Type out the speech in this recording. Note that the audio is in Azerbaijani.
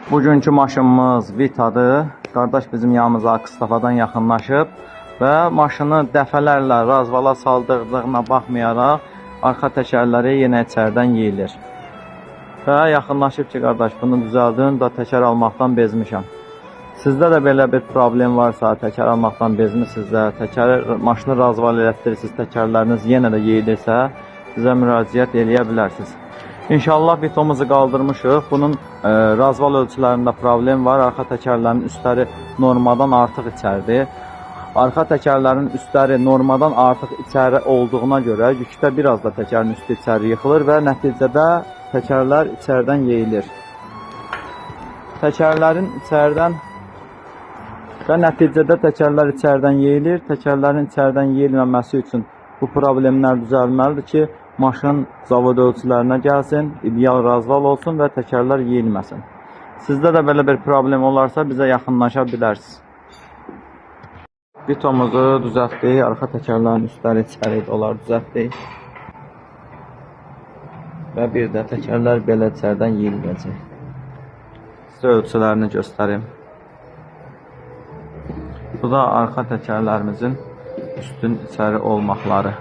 Bugünkü maşınımız Vita'dır. Qardaş bizim yanımıza Akstafadan yaxınlaşıb və maşını dəfələrlə razvala saldırdığına baxmayaraq arxa təkərləri yenə içərdən yeyilir. Və yaxınlaşıb ki, qardaş bunu düzəldin, da təkər almaqdan bezmişəm. Sizdə də belə bir problem varsa, təkər almaqdan bezmisinizsə, maşını razval elətdirirsiniz, təkərləriniz yenə də yeyilirsə, bizə müraciət eləyə bilərsiniz. İnşallah bitomuzu qaldırmışıq. Bunun razval ölçülərində problem var. Arxa təkərlərin üstləri normadan artıq içərdir. Arxa təkərlərin üstləri normadan artıq içəri olduğuna görə yükdə biraz da təkərin üstü içəri yıxılır və nəticədə təkərlər içərdən yeyilir. Təkərlərin içərdən yeyilir. Təkərlərin içərdən yeyilməməsi üçün bu problemlər düzəlməlidir ki, maşın zavod ölçülərinə gəlsin, ideal razval olsun və təkərlər yeyilməsin. Sizdə də belə bir problem olarsa bizə yaxınlaşa bilərsiniz. Bitomuzu düzəltdik, arxa təkərlərin üstləri içəri onları düzəltdik. Və bir də təkərlər belə içərdən yeyiləcək. Sizə ölçülərini göstərim. Bu da arxa təkərlərimizin üstün içəri olmaqları.